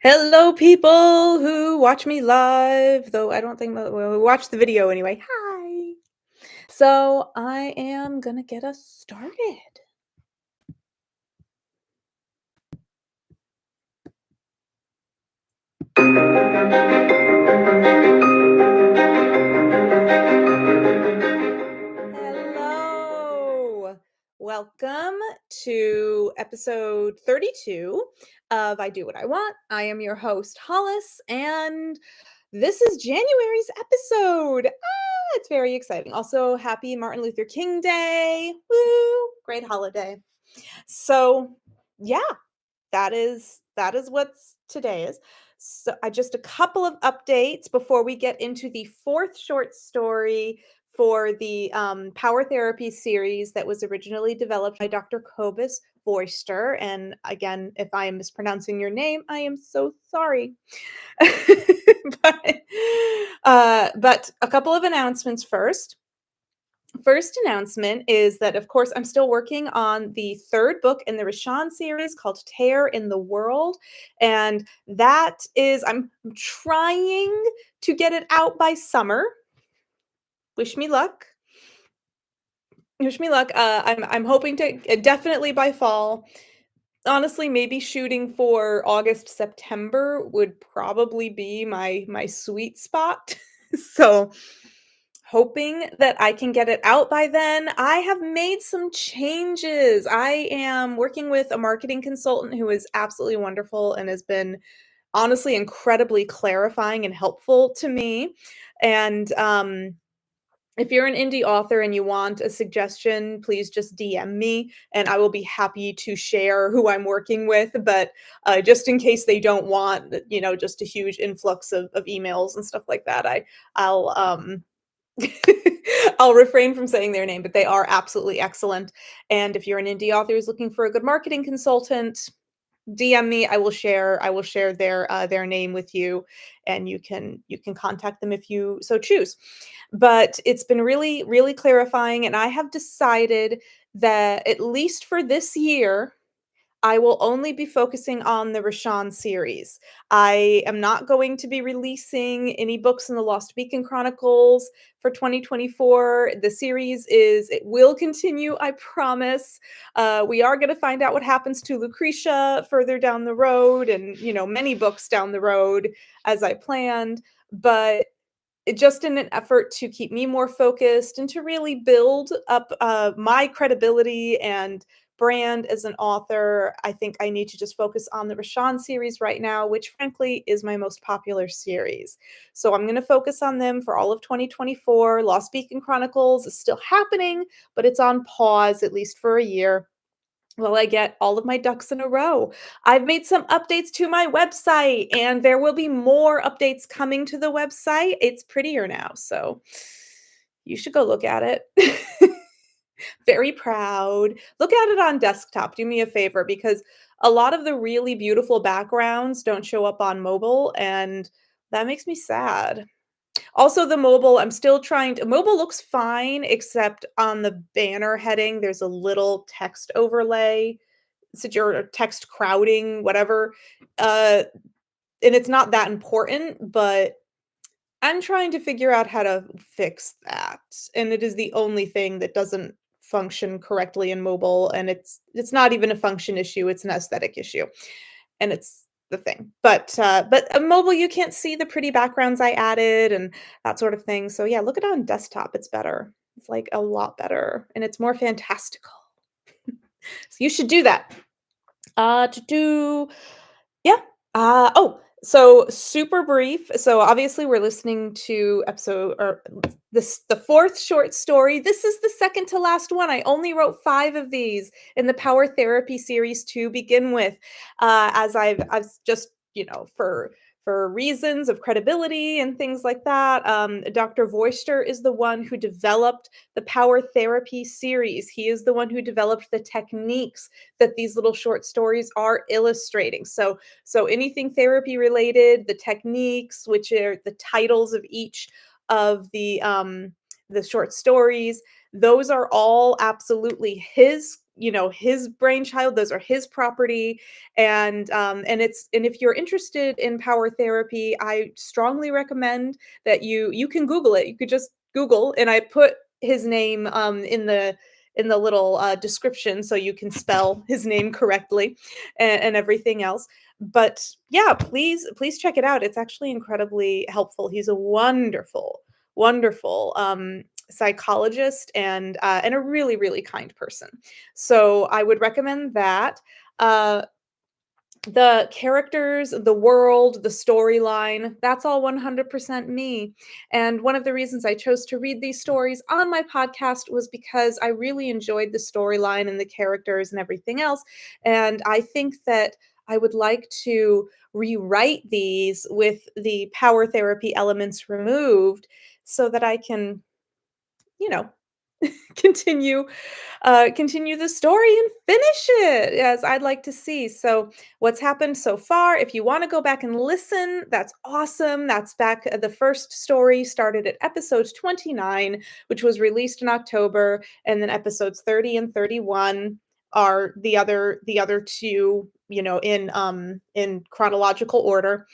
Hello, people who watch me live, though I don't think who watch the video anyway. Hi. So I am gonna get us started. Hello. Welcome to episode 32 of I Do What I Want. I am your host, Hollis, and this is January's episode. It's very exciting. Also, happy Martin Luther King Day. Woo! Great holiday. So, yeah, that is what's today is. So, I just a couple of updates before we get into the fourth short story for the power therapy series that was originally developed by Dr. Kobus Vorster. And again, if I am mispronouncing your name, I am so sorry. but, but a couple of announcements first. First announcement is that, of course, I'm still working on the third book in the Rashawn series called Tear in the World. And that is, I'm trying to get it out by summer. Wish me luck. Wish me luck. I'm hoping to definitely by fall. Honestly, maybe shooting for August, September would probably be my sweet spot. So hoping that I can get it out by then. I have made some changes. I am working with a marketing consultant who is absolutely wonderful and has been honestly incredibly clarifying and helpful to me. And if you're an indie author and you want a suggestion, please just DM me and I will be happy to share who I'm working with. But just in case they don't want, just a huge influx of emails and stuff like that, I'll I'll refrain from saying their name, but they are absolutely excellent. And if you're an indie author who's looking for a good marketing consultant, DM me. I will share their name with you, and you can contact them if you so choose. But it's been really really clarifying, and I have decided that at least for this year I will only be focusing on the Rashawn series. I am not going to be releasing any books in the Lost Beacon Chronicles for 2024. The series it will continue, I promise. We are going to find out what happens to Lucretia further down the road and, many books down the road as I planned. But just in an effort to keep me more focused and to really build up my credibility and brand as an author, I think I need to just focus on the Rashawn series right now, which frankly is my most popular series. So I'm going to focus on them for all of 2024. Lost Beacon Chronicles is still happening, but it's on pause at least for a year. Well, I get all of my ducks in a row. I've made some updates to my website, and there will be more updates coming to the website. It's prettier now, so you should go look at it. Very proud. Look at it on desktop. Do me a favor because a lot of the really beautiful backgrounds don't show up on mobile, and that makes me sad. Also, the mobile, I'm still trying to mobile looks fine, except on the banner heading, there's a little text overlay or text crowding, whatever. Uh, and it's not that important, but I'm trying to figure out how to fix that. And it is the only thing that doesn't function correctly in mobile. And it's not even a function issue, it's an aesthetic issue. And it's the thing. But mobile, you can't see the pretty backgrounds I added and that sort of thing. So yeah, look at it on desktop. It's better. It's like a lot better and it's more fantastical. So you should do that. To do Yeah. So super brief. So obviously we're listening to episode or the fourth short story. This is the second to last one. I only wrote 5 of these in the power therapy series to begin with. As I've just, for reasons of credibility and things like that. Dr. Voister is the one who developed the power therapy series. He is the one who developed the techniques that these little short stories are illustrating. So anything therapy related, the techniques, which are the titles of each of the short stories, those are all absolutely his his brainchild. Those are his property, and if you're interested in power therapy, I strongly recommend that you can Google it. You could just Google, and I put his name in the little description so you can spell his name correctly and everything else. But yeah, please check it out. It's actually incredibly helpful. He's a wonderful psychologist and a really really kind person. So I would recommend that. Uh, the characters, the world, the storyline, that's all 100% me. And one of the reasons I chose to read these stories on my podcast was because I really enjoyed the storyline and the characters and everything else. And I think that I would like to rewrite these with the power therapy elements removed so that I can, you know, continue continue the story and finish it as I'd like to see. So, what's happened so far? If you want to go back and listen, that's awesome. That's back. The first story started at episode 29, which was released in October, and then episodes 30 and 31 are the other two, in chronological order.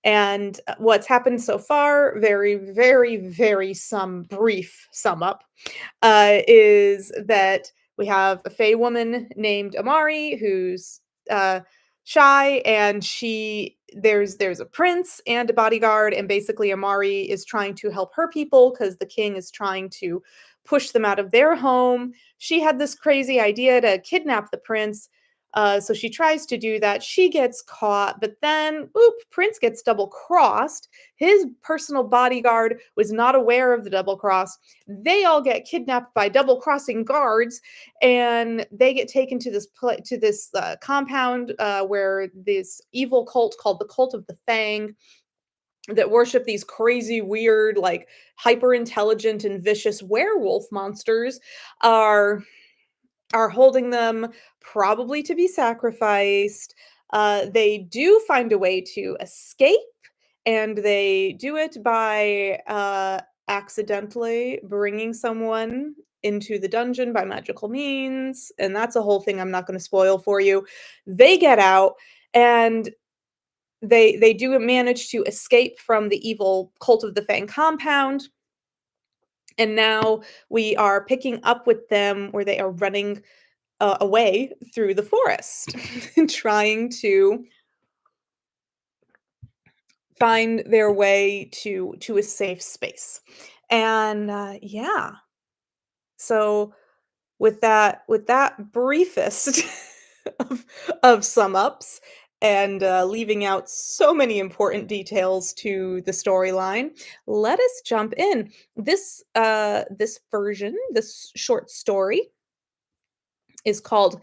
And what's happened so far? Very some brief sum up is that we have a Fey woman named Amari who's uh, shy, and there's a prince and a bodyguard, and basically Amari is trying to help her people because the king is trying to push them out of their home. She had this crazy idea to kidnap the prince. So she tries to do that. She gets caught, but then, oop, Prince gets double crossed. His personal bodyguard was not aware of the double cross. They all get kidnapped by double crossing guards, and they get taken to this compound where this evil cult called the Cult of the Fang that worship these crazy, weird, like hyper intelligent and vicious werewolf monsters are are holding them probably to be sacrificed. They do find a way to escape, and they do it by accidentally bringing someone into the dungeon by magical means. And that's a whole thing I'm not going to spoil for you. They get out, and they do manage to escape from the evil Cult of the Fang compound. And now we are picking up with them where they are running away through the forest, trying to find their way to a safe space. And yeah, so with that briefest of sum ups and leaving out so many important details to the storyline, let us jump in. This short story is called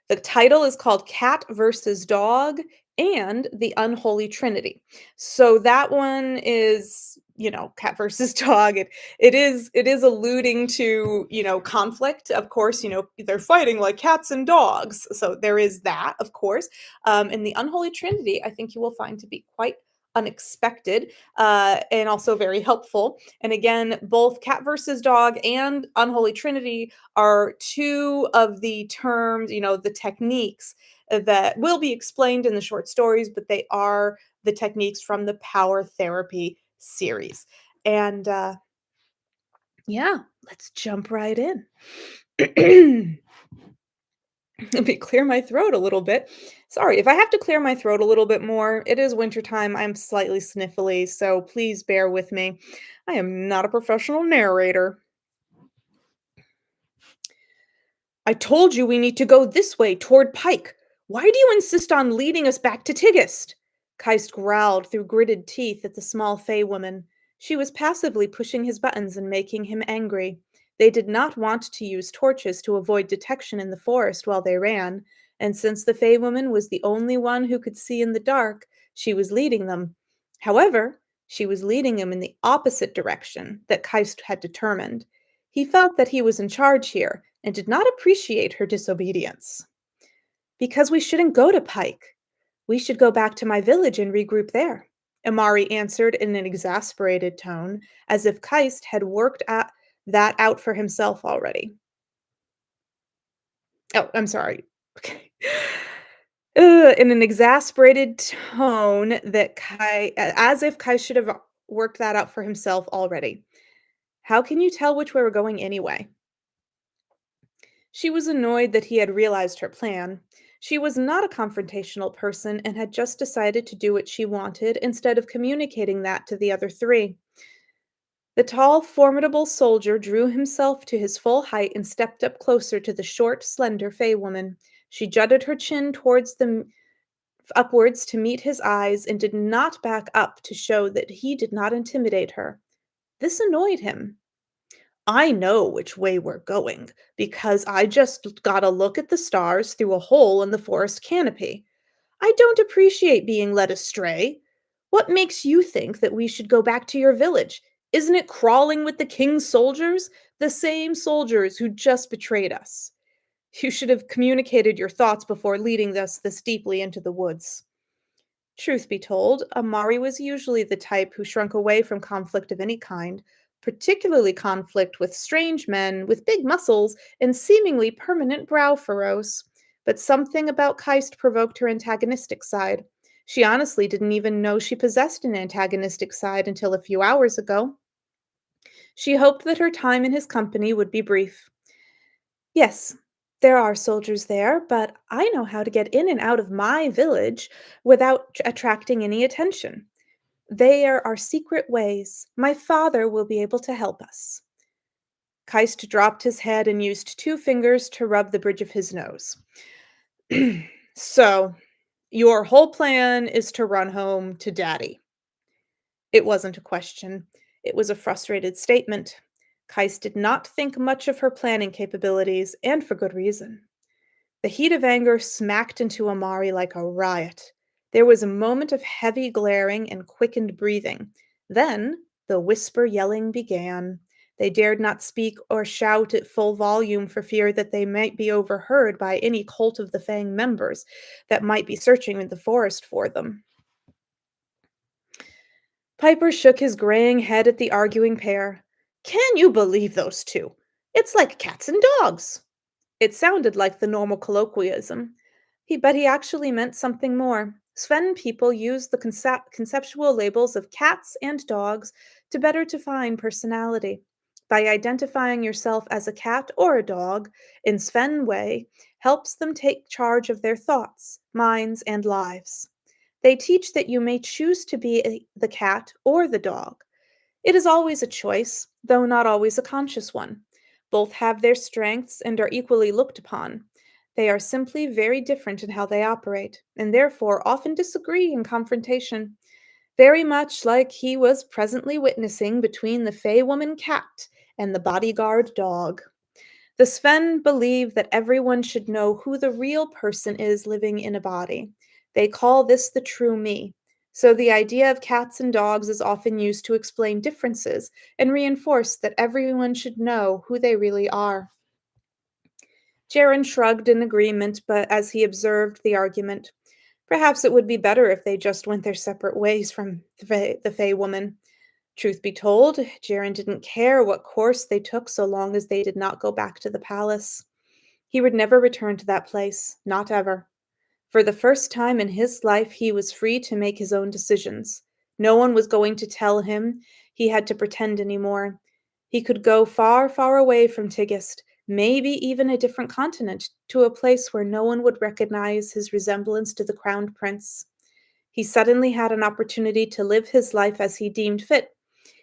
the title is called Cat versus Dog and the Unholy Trinity. So that one is, cat versus dog. It is alluding to, conflict. Of course, they're fighting like cats and dogs. So there is that, of course. And the Unholy Trinity, I think you will find to be quite unexpected and also very helpful. And again, both cat versus dog and Unholy Trinity are two of the terms, the techniques that will be explained in the short stories, but they are the techniques from the power therapy series. And yeah, let's jump right in. Let me clear my throat a little bit. Sorry, if I have to clear my throat a little bit more, it is wintertime. I'm slightly sniffly, so please bear with me. I am not a professional narrator. I told you we need to go this way, toward Pike. Why do you insist on leading us back to Tigist? Keist growled through gritted teeth at the small Fey woman. She was passively pushing his buttons and making him angry. They did not want to use torches to avoid detection in the forest while they ran, and since the Fey woman was the only one who could see in the dark, she was leading them. However, she was leading them in the opposite direction that Keist had determined. He felt that he was in charge here and did not appreciate her disobedience. Because we shouldn't go to Pike. We should go back to my village and regroup there, Amari answered in an exasperated tone, as if Keist had worked that out for himself already. Oh, I'm sorry. Okay. In an exasperated tone that as if Kai should have worked that out for himself already. How can you tell which way we're going anyway? She was annoyed that he had realized her plan. She was not a confrontational person and had just decided to do what she wanted instead of communicating that to the other three. The tall, formidable soldier drew himself to his full height and stepped up closer to the short, slender Fey woman. She jutted her chin towards the upwards to meet his eyes and did not back up to show that he did not intimidate her. This annoyed him. I know which way we're going because I just got a look at the stars through a hole in the forest canopy. I don't appreciate being led astray. What makes you think that we should go back to your village? Isn't it crawling with the king's soldiers? The same soldiers who just betrayed us. You should have communicated your thoughts before leading us this deeply into the woods. Truth be told, Amari was usually the type who shrunk away from conflict of any kind, particularly conflict with strange men with big muscles and seemingly permanent brow furrows. But something about Keist provoked her antagonistic side. She honestly didn't even know she possessed an antagonistic side until a few hours ago. She hoped that her time in his company would be brief. Yes, there are soldiers there, but I know how to get in and out of my village without attracting any attention. They are our secret ways. My father will be able to help us. Keist dropped his head and used two fingers to rub the bridge of his nose. So, your whole plan is to run home to Daddy. It wasn't a question, it was a frustrated statement. Keist did not think much of her planning capabilities, and for good reason. The heat of anger smacked into Amari like a riot. There was a moment of heavy glaring and quickened breathing. Then the whisper yelling began. They dared not speak or shout at full volume for fear that they might be overheard by any cult of the Fang members that might be searching in the forest for them. Piper shook his graying head at the arguing pair. Can you believe those two? It's like cats and dogs. It sounded like the normal colloquialism. But he actually meant something more. Sven people use the conceptual labels of cats and dogs to better define personality. By identifying yourself as a cat or a dog in Sven way helps them take charge of their thoughts, minds, and lives. They teach that you may choose to be the cat or the dog. It is always a choice, though not always a conscious one. Both have their strengths and are equally looked upon. They are simply very different in how they operate, and therefore often disagree in confrontation, very much like he was presently witnessing between the Fey woman cat and the bodyguard dog. The Sven believe that everyone should know who the real person is living in a body. They call this the true me. So the idea of cats and dogs is often used to explain differences and reinforce that everyone should know who they really are. Jaren shrugged in agreement, but as he observed the argument, perhaps it would be better if they just went their separate ways from the Fey woman. Truth be told, Jaren didn't care what course they took so long as they did not go back to the palace. He would never return to that place, not ever. For the first time in his life, he was free to make his own decisions. No one was going to tell him he had to pretend anymore. He could go far, far away from Tigist, maybe even a different continent, to a place where no one would recognize his resemblance to the crowned prince. He suddenly had an opportunity to live his life as he deemed fit.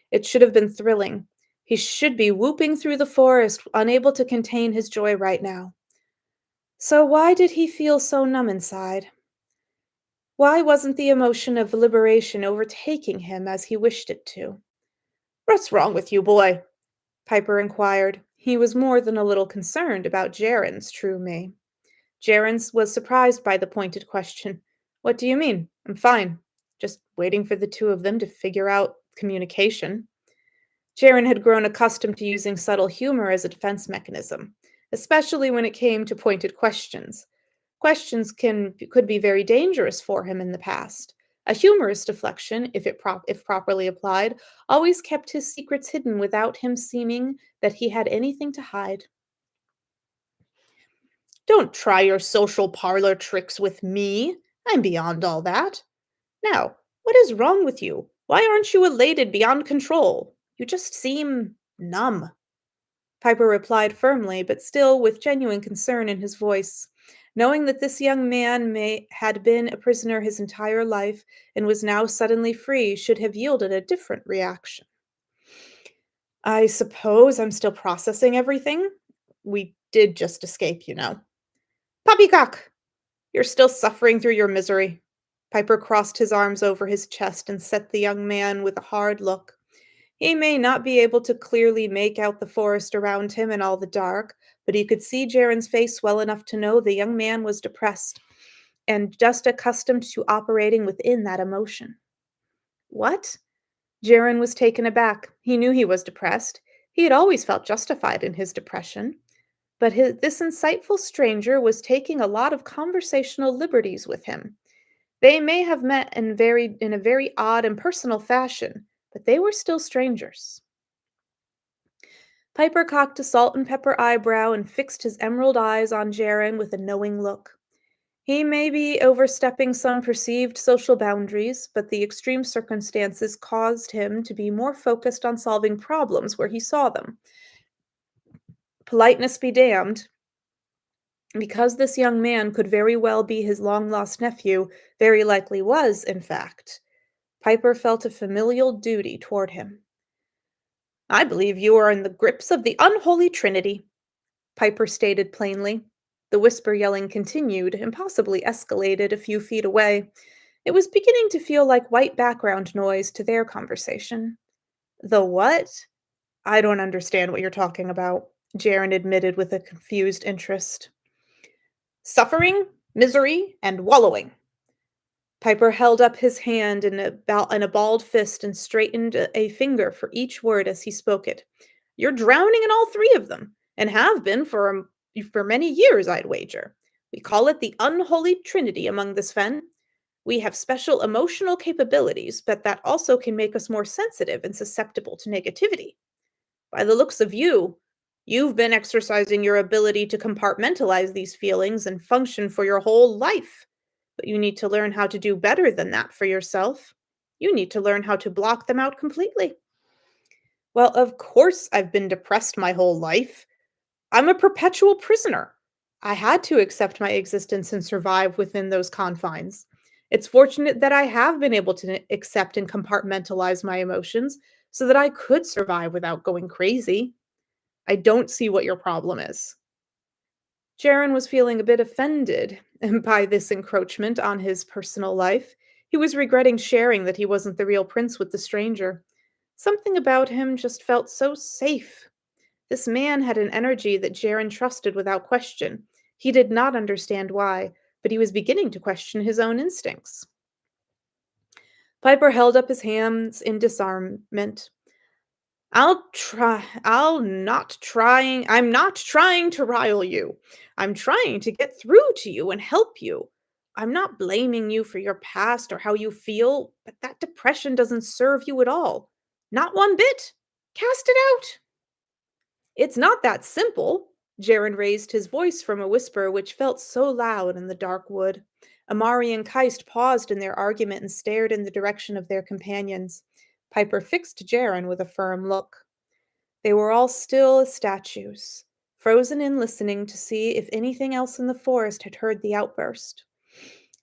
It should have been thrilling. He should be whooping through the forest, unable to contain his joy right now. So why did he feel so numb inside? Why wasn't the emotion of liberation overtaking him as he wished it to? What's wrong with you, boy? Piper inquired. He was more than a little concerned about Jaren's true me. Jaren was surprised by the pointed question. What do you mean? I'm fine. Just waiting for the two of them to figure out communication. Jaren had grown accustomed to using subtle humor as a defense mechanism, especially when it came to pointed questions. Questions could be very dangerous for him in the past. A humorous deflection, if properly applied, always kept his secrets hidden without him seeming that he had anything to hide. Don't try your social parlor tricks with me. I'm beyond all that. Now, what is wrong with you? Why aren't you elated beyond control? You just seem numb. Piper replied firmly, but still with genuine concern in his voice. Knowing that this young man had been a prisoner his entire life and was now suddenly free should have yielded a different reaction. I suppose I'm still processing everything. We did just escape, you know. Poppycock! You're still suffering through your misery. Piper crossed his arms over his chest and set the young man with a hard look. He may not be able to clearly make out the forest around him in all the dark, but he could see Jaren's face well enough to know the young man was depressed and just accustomed to operating within that emotion. What? Jaren was taken aback. He knew he was depressed. He had always felt justified in his depression. But this insightful stranger was taking a lot of conversational liberties with him. They may have met in a very odd and personal fashion, but they were still strangers. Piper cocked a salt and pepper eyebrow and fixed his emerald eyes on Jaren with a knowing look. He may be overstepping some perceived social boundaries, but the extreme circumstances caused him to be more focused on solving problems where he saw them. Politeness be damned. Because this young man could very well be his long lost nephew, very likely was, in fact, Piper felt a familial duty toward him. I believe you are in the grips of the unholy Trinity, Piper stated plainly. The whisper yelling continued and possibly escalated a few feet away. It was beginning to feel like white background noise to their conversation. The what? I don't understand what you're talking about, Jaren admitted with a confused interest. Suffering, misery, and wallowing. Piper held up his hand in a balled fist and straightened a finger for each word as he spoke it. You're drowning in all three of them, and have been for many years, I'd wager. We call it the unholy trinity among the Sven. We have special emotional capabilities, but that also can make us more sensitive and susceptible to negativity. By the looks of you, you've been exercising your ability to compartmentalize these feelings and function for your whole life. But you need to learn how to do better than that for yourself. You need to learn how to block them out completely. Well, of course, I've been depressed my whole life. I'm a perpetual prisoner. I had to accept my existence and survive within those confines. It's fortunate that I have been able to accept and compartmentalize my emotions so that I could survive without going crazy. I don't see what your problem is. Jaren was feeling a bit offended by this encroachment on his personal life. He was regretting sharing that he wasn't the real prince with the stranger. Something about him just felt so safe. This man had an energy that Jaren trusted without question. He did not understand why, but he was beginning to question his own instincts. Piper held up his hands in disarmament. I'm not trying to rile you. I'm trying to get through to you and help you. I'm not blaming you for your past or how you feel, but that depression doesn't serve you at all. Not one bit. Cast it out. It's not that simple. Jaren raised his voice from a whisper which felt so loud in the dark wood. Amari and Keist paused in their argument and stared in the direction of their companions. Piper fixed Jaren with a firm look. They were all still as statues, frozen in listening to see if anything else in the forest had heard the outburst.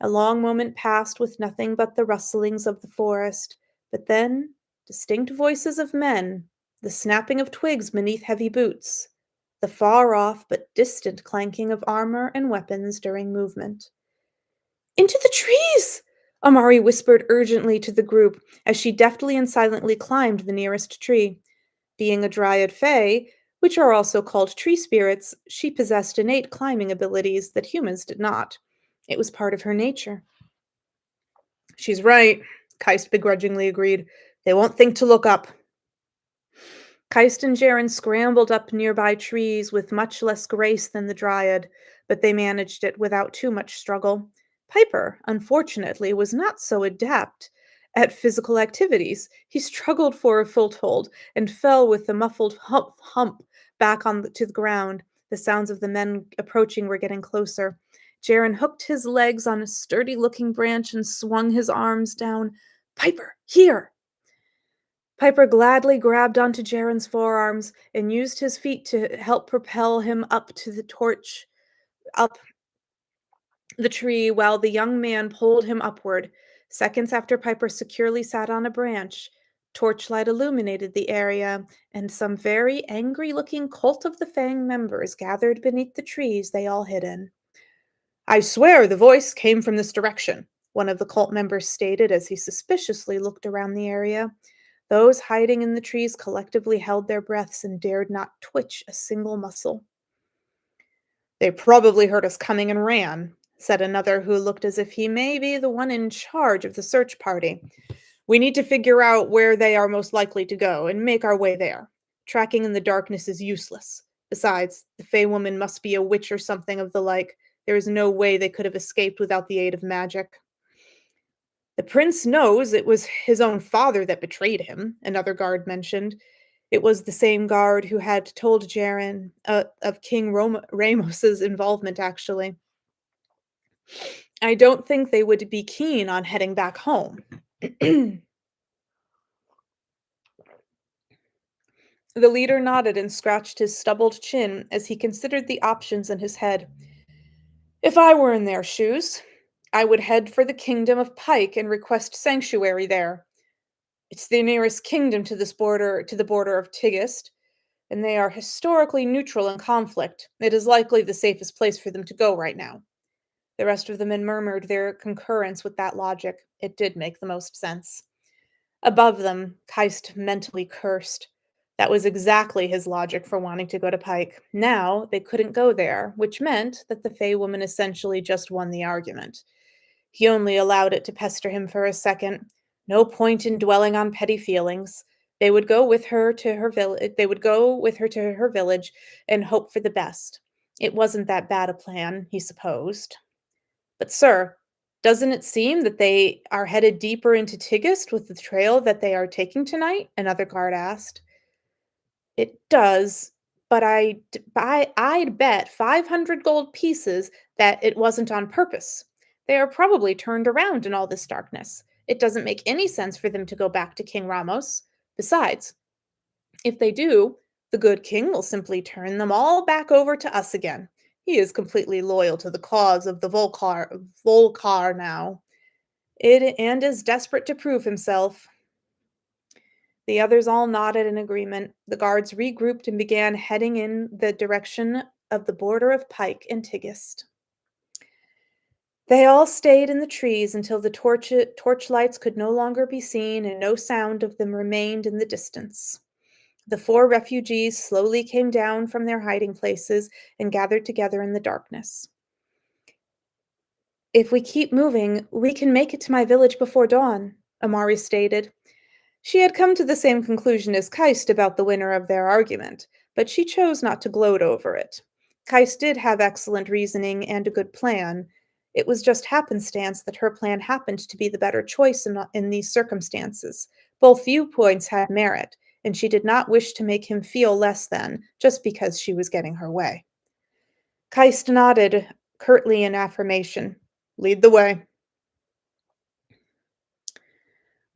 A long moment passed with nothing but the rustlings of the forest, but then distinct voices of men, the snapping of twigs beneath heavy boots, the far-off but distant clanking of armor and weapons during movement. Into the trees! Amari whispered urgently to the group as she deftly and silently climbed the nearest tree. Being a dryad fae, which are also called tree spirits, she possessed innate climbing abilities that humans did not. It was part of her nature. She's right, Keist begrudgingly agreed. They won't think to look up. Keist and Jaren scrambled up nearby trees with much less grace than the dryad, but they managed it without too much struggle. Piper, unfortunately, was not so adept at physical activities. He struggled for a foothold and fell with a muffled hump back to the ground. The sounds of the men approaching were getting closer. Jaren hooked his legs on a sturdy-looking branch and swung his arms down. "Piper, here!" Piper gladly grabbed onto Jaren's forearms and used his feet to help propel him up the tree while the young man pulled him upward. Seconds after Piper securely sat on a branch, torchlight illuminated the area, and some very angry-looking Cult of the Fang members gathered beneath the trees they all hid in. "I swear the voice came from this direction," one of the cult members stated as he suspiciously looked around the area. Those hiding in the trees collectively held their breaths and dared not twitch a single muscle. "They probably heard us coming and ran," said another who looked as if he may be the one in charge of the search party. "We need to figure out where they are most likely to go and make our way there. Tracking in the darkness is useless. Besides, the Fey woman must be a witch or something of the like. There is no way they could have escaped without the aid of magic." "The prince knows it was his own father that betrayed him," another guard mentioned. It was the same guard who had told Jaren of King Ramos's involvement, actually. "I don't think they would be keen on heading back home." The leader nodded and scratched his stubbled chin as he considered the options in his head. "If I were in their shoes, I would head for the kingdom of Pike and request sanctuary there. It's the nearest kingdom to the border of Tigist, and they are historically neutral in conflict. It is likely the safest place for them to go right now." The rest of the men murmured their concurrence with that logic. It did make the most sense. Above them, Keist mentally cursed. That was exactly his logic for wanting to go to Pike. Now, they couldn't go there, which meant that the Fey woman essentially just won the argument. He only allowed it to pester him for a second. No point in dwelling on petty feelings. They would go with her to her village and hope for the best. It wasn't that bad a plan, he supposed. "But sir, doesn't it seem that they are headed deeper into Tigist with the trail that they are taking tonight?" another guard asked. "It does, but I'd bet 500 gold pieces that it wasn't on purpose. They are probably turned around in all this darkness. It doesn't make any sense for them to go back to King Ramos. Besides, if they do, the good king will simply turn them all back over to us again. He is completely loyal to the cause of the Volcar now, and is desperate to prove himself." The others all nodded in agreement. The guards regrouped and began heading in the direction of the border of Pike and Tigist. They all stayed in the trees until the torchlights could no longer be seen and no sound of them remained in the distance. The four refugees slowly came down from their hiding places and gathered together in the darkness. "If we keep moving, we can make it to my village before dawn," Amari stated. She had come to the same conclusion as Keist about the winner of their argument, but she chose not to gloat over it. Keist did have excellent reasoning and a good plan. It was just happenstance that her plan happened to be the better choice in these circumstances. Both viewpoints had merit, and she did not wish to make him feel less than just because she was getting her way. Keist nodded curtly in affirmation. "Lead the way."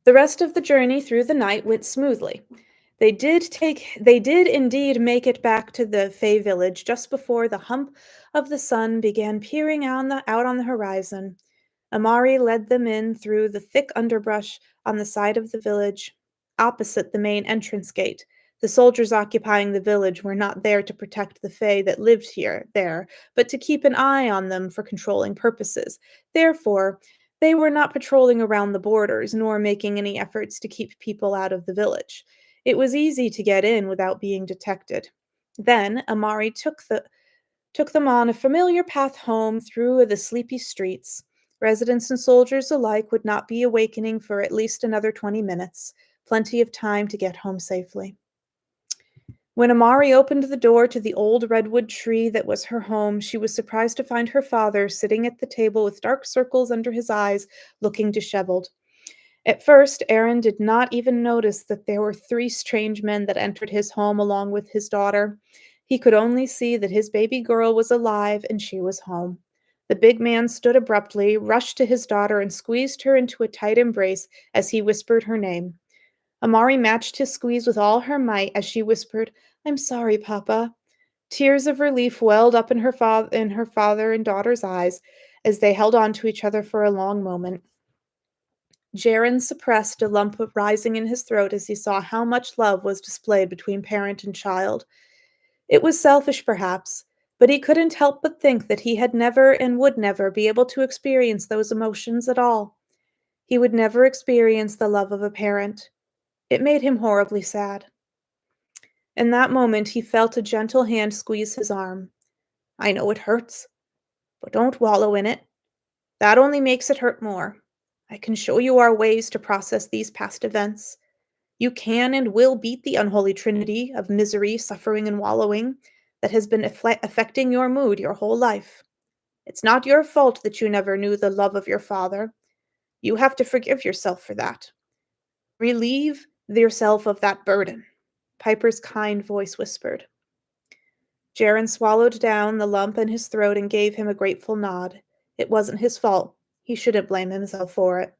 The rest of the journey through the night went smoothly. They did indeed make it back to the Fey village just before the hump of the sun began peering out on the horizon. Amari led them in through the thick underbrush on the side of the village, opposite the main entrance gate. The soldiers occupying the village were not there to protect the Fey that lived there, but to keep an eye on them for controlling purposes. Therefore, they were not patrolling around the borders, nor making any efforts to keep people out of the village. It was easy to get in without being detected. Then Amari took them on a familiar path home through the sleepy streets. Residents and soldiers alike would not be awakening for at least another 20 minutes, plenty of time to get home safely. When Amari opened the door to the old redwood tree that was her home, she was surprised to find her father sitting at the table with dark circles under his eyes, looking disheveled. At first, Aaron did not even notice that there were three strange men that entered his home along with his daughter. He could only see that his baby girl was alive and she was home. The big man stood abruptly, rushed to his daughter, and squeezed her into a tight embrace as he whispered her name. Amari matched his squeeze with all her might as she whispered, "I'm sorry, Papa." Tears of relief welled up in her father and daughter's eyes as they held on to each other for a long moment. Jaron suppressed a lump rising in his throat as he saw how much love was displayed between parent and child. It was selfish, perhaps, but he couldn't help but think that he had never and would never be able to experience those emotions at all. He would never experience the love of a parent. It made him horribly sad. In that moment, he felt a gentle hand squeeze his arm. "I know it hurts, but don't wallow in it. That only makes it hurt more. I can show you our ways to process these past events. You can and will beat the unholy trinity of misery, suffering, and wallowing that has been affecting your mood your whole life. It's not your fault that you never knew the love of your father. You have to forgive yourself for that. Relieve yourself of that burden," Piper's kind voice whispered. Jaron swallowed down the lump in his throat and gave him a grateful nod. It wasn't his fault. He shouldn't blame himself for it.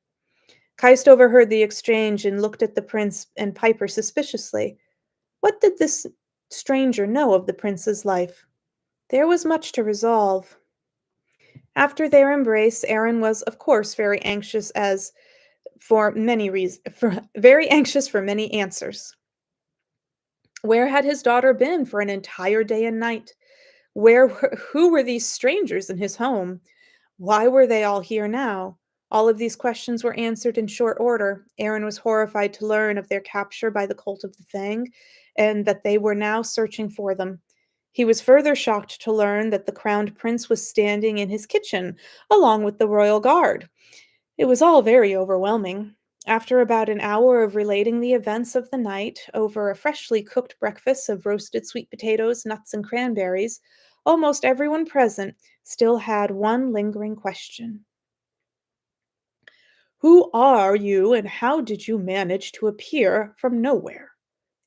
Keist overheard the exchange and looked at the prince and Piper suspiciously. What did this stranger know of the prince's life? There was much to resolve. After their embrace, Aaron was, of course, very anxious as for many reasons, very anxious for many answers. Where had his daughter been for an entire day and night? Who were these strangers in his home? Why were they all here now? All of these questions were answered in short order. Aaron was horrified to learn of their capture by the cult of the Fang, and that they were now searching for them. He was further shocked to learn that the crowned prince was standing in his kitchen, along with the royal guard. It was all very overwhelming. After about an hour of relating the events of the night over a freshly cooked breakfast of roasted sweet potatoes, nuts, and cranberries, almost everyone present still had one lingering question. "Who are you and how did you manage to appear from nowhere?"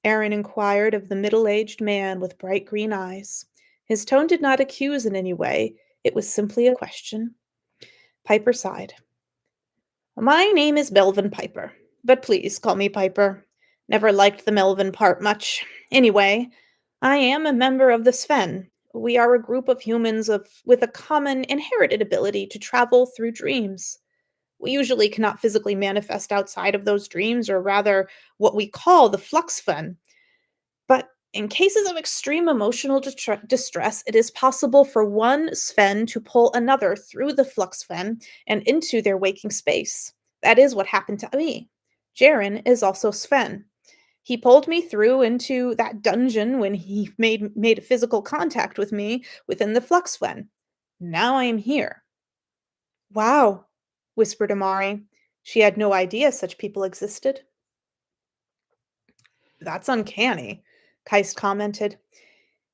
Aaron inquired of the middle-aged man with bright green eyes. His tone did not accuse in any way, it was simply a question. Piper sighed. "My name is Melvin Piper, but please call me Piper. Never liked the Melvin part much. Anyway, I am a member of the Sven. We are a group of humans with a common inherited ability to travel through dreams. We usually cannot physically manifest outside of those dreams, or rather, what we call the flux Sven. But in cases of extreme emotional distress, it is possible for one Sven to pull another through the flux Sven and into their waking space. That is what happened to me. Jaren is also Sven. He pulled me through into that dungeon when he made a physical contact with me within the flux Sven. Now I am here." "Wow," whispered Amari. She had no idea such people existed. "That's uncanny," Keist commented.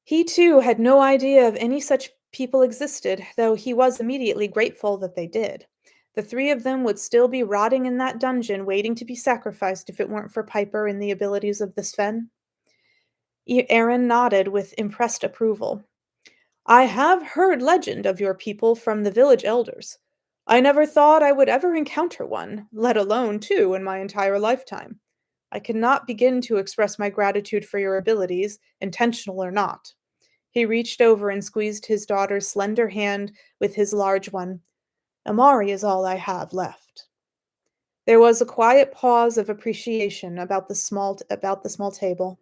He too had no idea of any such people existed, though he was immediately grateful that they did. The three of them would still be rotting in that dungeon, waiting to be sacrificed if it weren't for Piper and the abilities of the Sven. Aaron nodded with impressed approval. "I have heard legend of your people from the village elders. I never thought I would ever encounter one, let alone two, in my entire lifetime. I cannot begin to express my gratitude for your abilities, intentional or not." He reached over and squeezed his daughter's slender hand with his large one. "Amari is all I have left." There was a quiet pause of appreciation about the small table.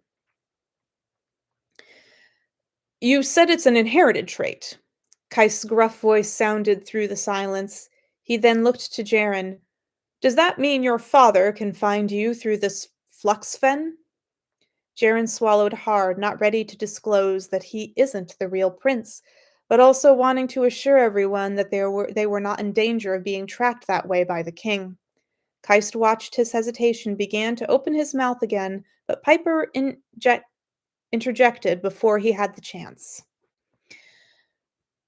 "You said it's an inherited trait." Kais's gruff voice sounded through the silence. He then looked to Jaren. "Does that mean your father can find you through this flux fen?" Jaren swallowed hard, not ready to disclose that he isn't the real prince, but also wanting to assure everyone that they were not in danger of being tracked that way by the king. Keist watched his hesitation began to open his mouth again, but Piper interjected before he had the chance.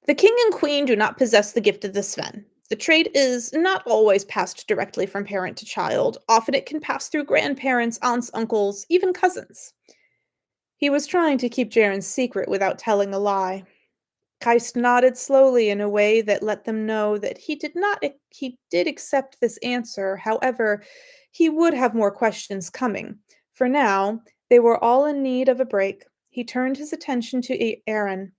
"The king and queen do not possess the gift of the Sven. The trait is not always passed directly from parent to child. Often it can pass through grandparents, aunts, uncles, even cousins." He was trying to keep Jaren's secret without telling a lie. Keist nodded slowly in a way that let them know that he did accept this answer. However, he would have more questions coming. For now, they were all in need of a break. He turned his attention to Aaron.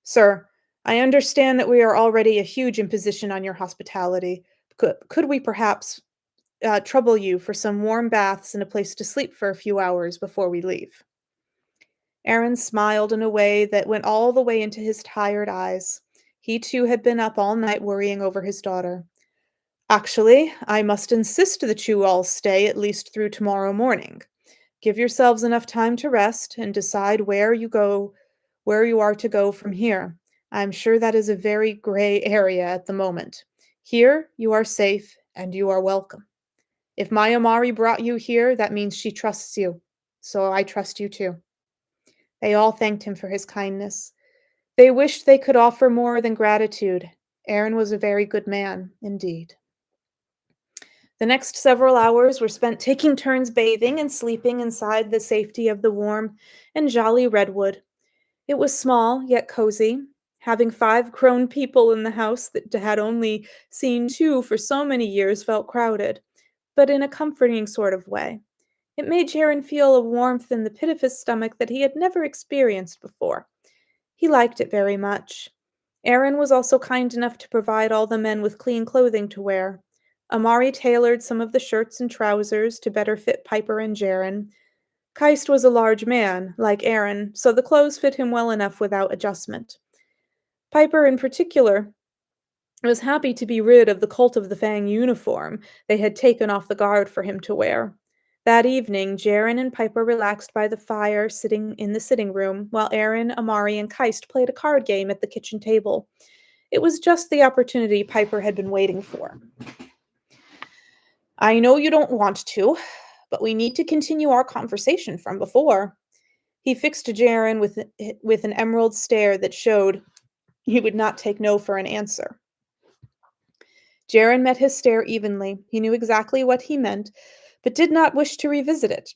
Sir, I understand that we are already a huge imposition on your hospitality. Could we perhaps trouble you for some warm baths and a place to sleep for a few hours before we leave? Aaron smiled in a way that went all the way into his tired eyes. He too had been up all night worrying over his daughter. Actually, I must insist that you all stay at least through tomorrow morning. Give yourselves enough time to rest and decide where you are to go from here. I'm sure that is a very gray area at the moment. Here, you are safe and you are welcome. If my Amari brought you here, that means she trusts you. So I trust you too. They all thanked him for his kindness. They wished they could offer more than gratitude. Aaron was a very good man, indeed. The next several hours were spent taking turns bathing and sleeping inside the safety of the warm and jolly redwood. It was small, yet cozy. Having 5 grown people in the house that had only seen 2 for so many years felt crowded, but in a comforting sort of way. It made Jaron feel a warmth in the pit of his stomach that he had never experienced before. He liked it very much. Aaron was also kind enough to provide all the men with clean clothing to wear. Amari tailored some of the shirts and trousers to better fit Piper and Jaron. Keist was a large man, like Aaron, so the clothes fit him well enough without adjustment. Piper, in particular, was happy to be rid of the Cult of the Fang uniform they had taken off the guard for him to wear. That evening, Jaron and Piper relaxed by the fire sitting in the sitting room, while Aaron, Amari, and Keist played a card game at the kitchen table. It was just the opportunity Piper had been waiting for. I know you don't want to, but we need to continue our conversation from before. He fixed Jaron with an emerald stare that showed he would not take no for an answer. Jaron met his stare evenly. He knew exactly what he meant, but did not wish to revisit it.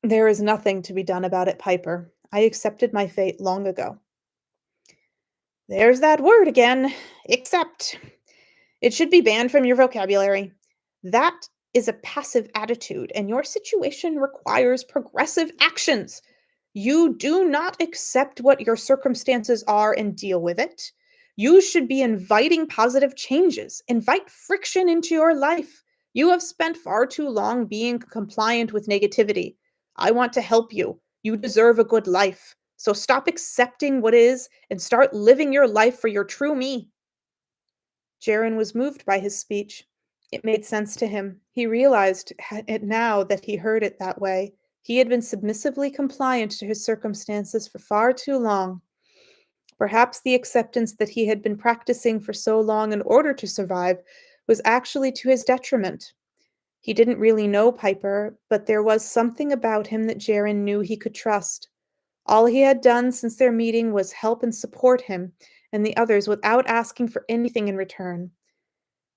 There is nothing to be done about it, Piper. I accepted my fate long ago. There's that word again. Accept. It should be banned from your vocabulary. That is a passive attitude, and your situation requires progressive actions. You do not accept what your circumstances are and deal with it. You should be inviting positive changes. Invite friction into your life. You have spent far too long being compliant with negativity. I want to help you. You deserve a good life. So stop accepting what is and start living your life for your true me. Jaron was moved by his speech. It made sense to him. He realized it now that he heard it that way. He had been submissively compliant to his circumstances for far too long. Perhaps the acceptance that he had been practicing for so long in order to survive was actually to his detriment. He didn't really know Piper, but there was something about him that Jaron knew he could trust. All he had done since their meeting was help and support him and the others without asking for anything in return.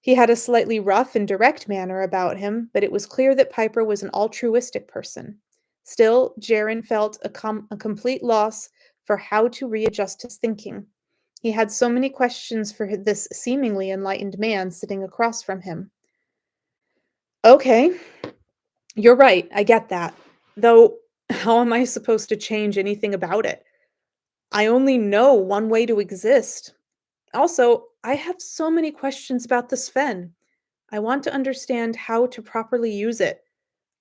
He had a slightly rough and direct manner about him, but it was clear that Piper was an altruistic person. Still, Jaron felt a complete loss for how to readjust his thinking. He had so many questions for this seemingly enlightened man sitting across from him. Okay, you're right, I get that. Though, how am I supposed to change anything about it? I only know one way to exist. Also, I have so many questions about the Sven. I want to understand how to properly use it.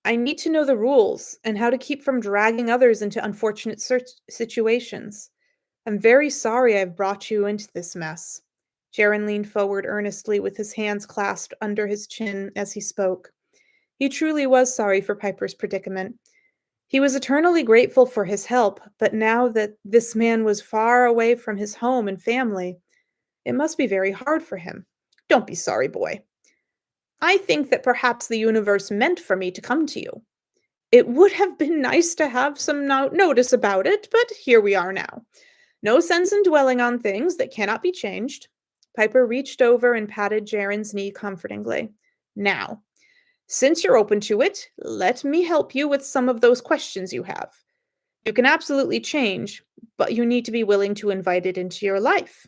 I need to know the rules and how to keep from dragging others into unfortunate situations. I'm very sorry I've brought you into this mess. Jaron leaned forward earnestly with his hands clasped under his chin as he spoke. He truly was sorry for Piper's predicament. He was eternally grateful for his help, but now that this man was far away from his home and family, it must be very hard for him. Don't be sorry, boy. I think that perhaps the universe meant for me to come to you. It would have been nice to have some notice about it, but here we are now. No sense in dwelling on things that cannot be changed. Piper reached over and patted Jaren's knee comfortingly. Now, since you're open to it, let me help you with some of those questions you have. You can absolutely change, but you need to be willing to invite it into your life.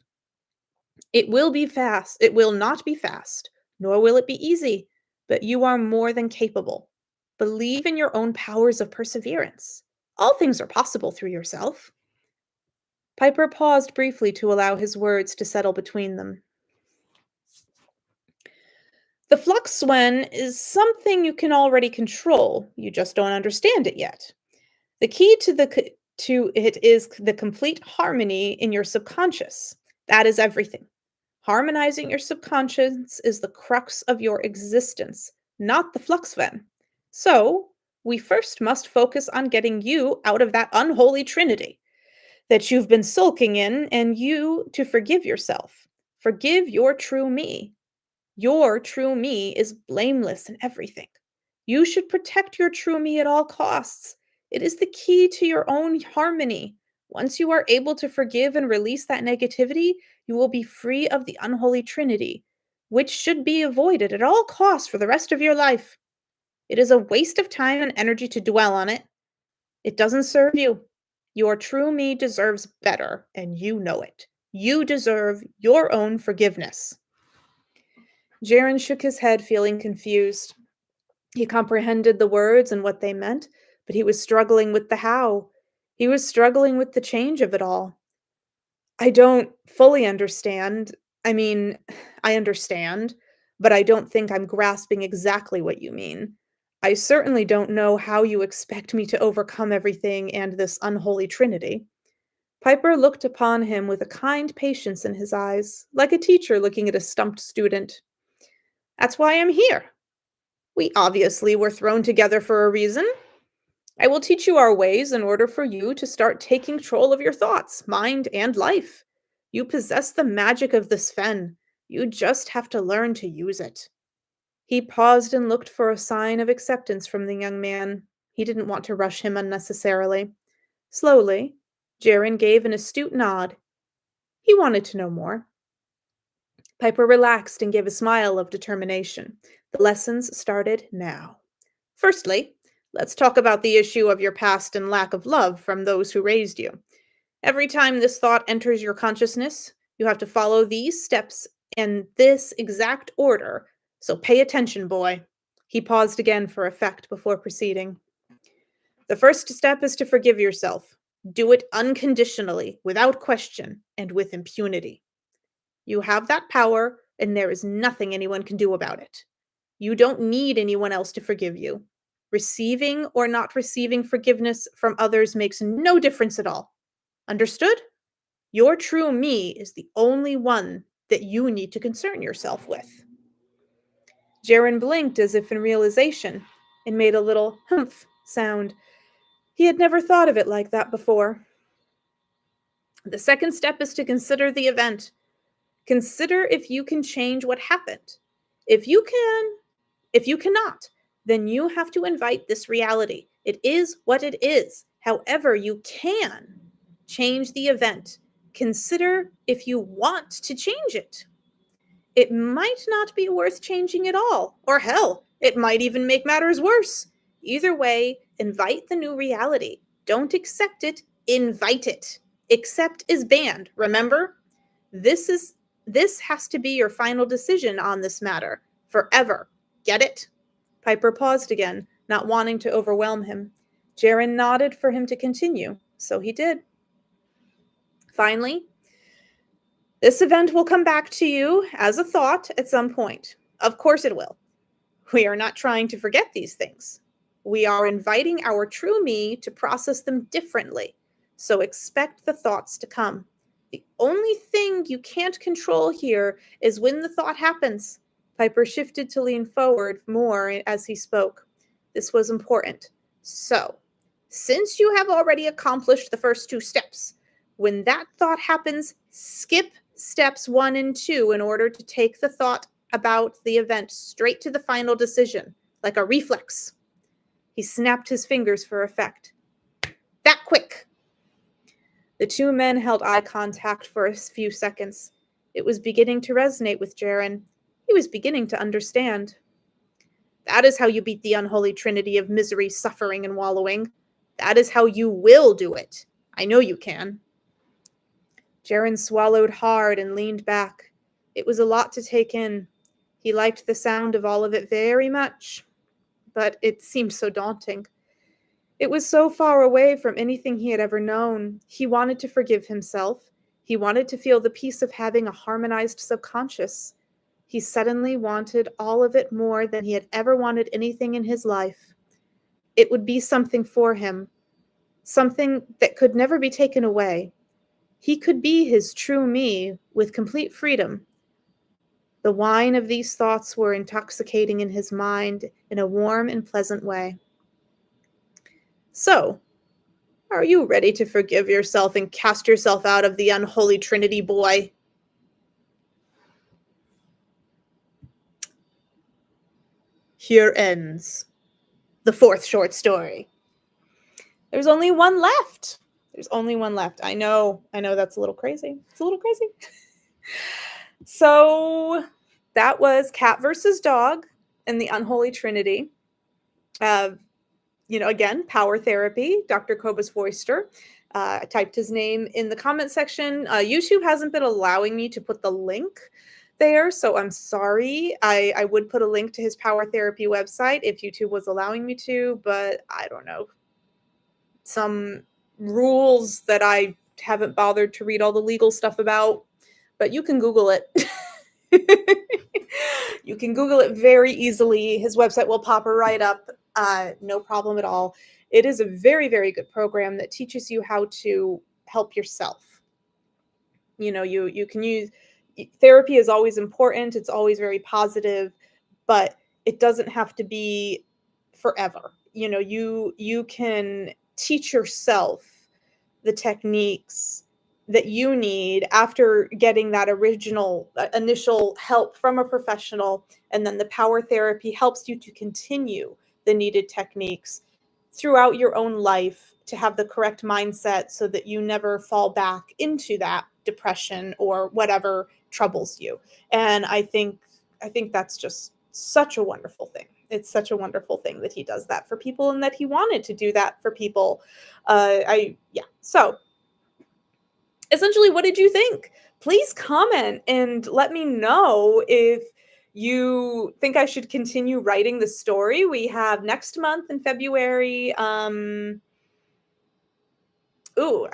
It will be fast. It will not be fast, nor will it be easy, but you are more than capable. Believe in your own powers of perseverance. All things are possible through yourself. Piper paused briefly to allow his words to settle between them. The flux, Swen, is something you can already control. You just don't understand it yet. The key to it is the complete harmony in your subconscious. That is everything. Harmonizing your subconscious is the crux of your existence, not the flux Sven. So, we first must focus on getting you out of that unholy trinity that you've been sulking in and you to forgive yourself. Forgive your true me. Your true me is blameless in everything. You should protect your true me at all costs. It is the key to your own harmony. Once you are able to forgive and release that negativity, you will be free of the unholy trinity, which should be avoided at all costs for the rest of your life. It is a waste of time and energy to dwell on it. It doesn't serve you. Your true me deserves better, and you know it. You deserve your own forgiveness. Jaren shook his head, feeling confused. He comprehended the words and what they meant, but he was struggling with the how. He was struggling with the change of it all. I don't fully understand. I mean, I understand, but I don't think I'm grasping exactly what you mean. I certainly don't know how you expect me to overcome everything and this unholy trinity. Piper looked upon him with a kind patience in his eyes, like a teacher looking at a stumped student. That's why I'm here. We obviously were thrown together for a reason. I will teach you our ways in order for you to start taking control of your thoughts, mind, and life. You possess the magic of the Sven. You just have to learn to use it. He paused and looked for a sign of acceptance from the young man. He didn't want to rush him unnecessarily. Slowly, Jaren gave an astute nod. He wanted to know more. Piper relaxed and gave a smile of determination. The lessons started now. Firstly, let's talk about the issue of your past and lack of love from those who raised you. Every time this thought enters your consciousness, you have to follow these steps in this exact order. So pay attention, boy. He paused again for effect before proceeding. The first step is to forgive yourself. Do it unconditionally, without question, and with impunity. You have that power, and there is nothing anyone can do about it. You don't need anyone else to forgive you. Receiving or not receiving forgiveness from others makes no difference at all. Understood? Your true me is the only one that you need to concern yourself with. Jaren blinked as if in realization and made a little humph sound. He had never thought of it like that before. The second step is to consider the event. Consider if you can change what happened. If you can, if you cannot, then you have to invite this reality. It is what it is. However, you can change the event. Consider if you want to change it. It might not be worth changing at all, or hell, it might even make matters worse. Either way, invite the new reality. Don't accept it, invite it. Accept is banned, remember? This is this has to be your final decision on this matter, forever. Get it? Piper paused again, not wanting to overwhelm him. Jaren nodded for him to continue, so he did. Finally, this event will come back to you as a thought at some point. Of course it will. We are not trying to forget these things. We are inviting our true me to process them differently. So expect the thoughts to come. The only thing you can't control here is when the thought happens. Piper shifted to lean forward more as he spoke. This was important. So, since you have already accomplished the first two steps, when that thought happens, skip steps 1 and 2 in order to take the thought about the event straight to the final decision, like a reflex. He snapped his fingers for effect. That quick! The two men held eye contact for a few seconds. It was beginning to resonate with Jaren. He was beginning to understand. That is how you beat the unholy trinity of misery, suffering, and wallowing. That is how you will do it. I know you can." Jaren swallowed hard and leaned back. It was a lot to take in. He liked the sound of all of it very much, but it seemed so daunting. It was so far away from anything he had ever known. He wanted to forgive himself. He wanted to feel the peace of having a harmonized subconscious. He suddenly wanted all of it more than he had ever wanted anything in his life. It would be something for him, something that could never be taken away. He could be his true me with complete freedom. The wine of these thoughts were intoxicating in his mind in a warm and pleasant way. "So, are you ready to forgive yourself and cast yourself out of the unholy Trinity, boy?" Here ends the fourth short story. There's only one left. There's only one left. I know that's a little crazy. It's a little crazy. So that was Cat versus Dog and the Unholy Trinity. Again, Power Therapy, Dr. Kobus Vorster. I typed his name in the comment section. YouTube hasn't been allowing me to put the link there, so I'm sorry. I would put a link to his Power Therapy website if YouTube was allowing me to, but I don't know. Some rules that I haven't bothered to read all the legal stuff about, but you can Google it. You can Google it very easily. His website will pop right up. No problem at all. It is a very, very good program that teaches you how to help yourself. You can use therapy is always important. It's always very positive, but it doesn't have to be forever. You can teach yourself the techniques that you need after getting that initial help from a professional, and then the power therapy helps you to continue the needed techniques throughout your own life to have the correct mindset so that you never fall back into that depression or whatever troubles you. And I think that's just such a wonderful thing. It's such a wonderful thing that he does that for people and that he wanted to do that for people. So essentially, what did you think? Please comment and let me know if you think I should continue writing the story. We have next month in February. I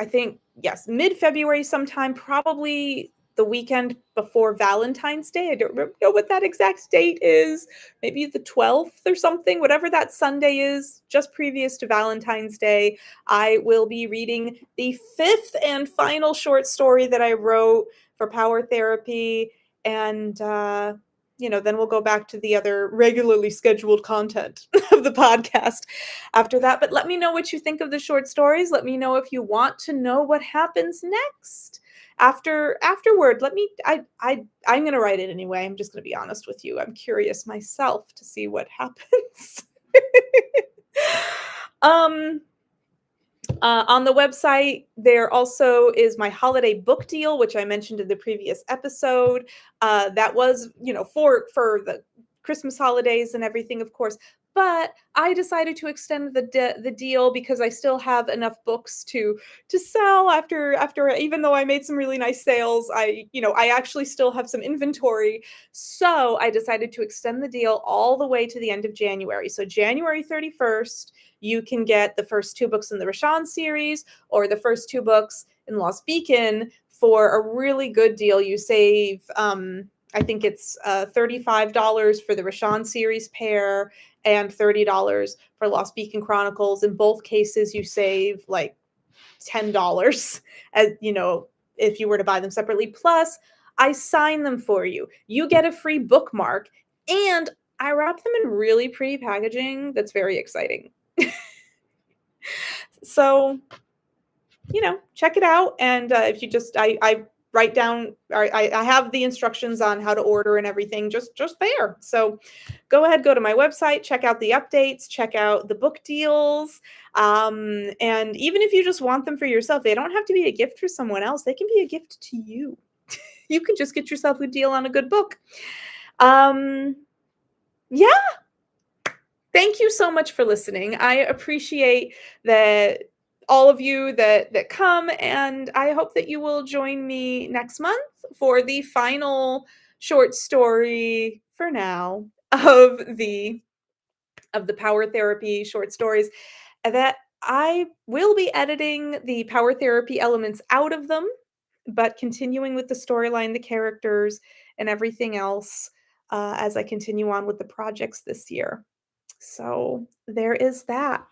think, yes, mid-February sometime, probably the weekend before Valentine's Day. I don't know what that exact date is. Maybe the 12th or something, whatever that Sunday is, just previous to Valentine's Day. I will be reading the fifth and final short story that I wrote for Power Therapy. And, then we'll go back to the other regularly scheduled content of the podcast after that. But let me know what you think of the short stories. Let me know if you want to know what happens next. Afterward, I'm going to write it anyway. I'm just going to be honest with you. I'm curious myself to see what happens. On the website, there also is my holiday book deal, which I mentioned in the previous episode. That was, for the Christmas holidays and everything, of course. But I decided to extend the deal because I still have enough books to sell after even though I made some really nice sales, I actually still have some inventory. So I decided to extend the deal all the way to the end of January. So January 31st, you can get the first two books in the Rashawn series or the first two books in Lost Beacon for a really good deal. You save, I think it's $35 for the Rashawn series pair and $30 for Lost Beacon Chronicles. In both cases, you save like $10 if you were to buy them separately. Plus, I sign them for you. You get a free bookmark, and I wrap them in really pretty packaging that's very exciting. So, check it out. And if you just, I write down, or I have the instructions on how to order and everything just there. So go ahead, go to my website, check out the updates, check out the book deals. And even if you just want them for yourself, they don't have to be a gift for someone else. They can be a gift to you. You can just get yourself a deal on a good book. Yeah. Thank you so much for listening. I appreciate that all of you that come, and I hope that you will join me next month for the final short story for now of the power therapy short stories that I will be editing the power therapy elements out of them, but continuing with the storyline, the characters, and everything else as I continue on with the projects this year. So there is that.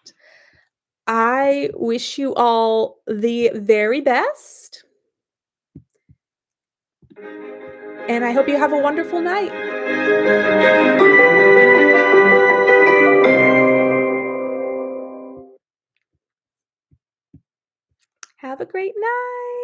I wish you all the very best, and I hope you have a wonderful night. Have a great night.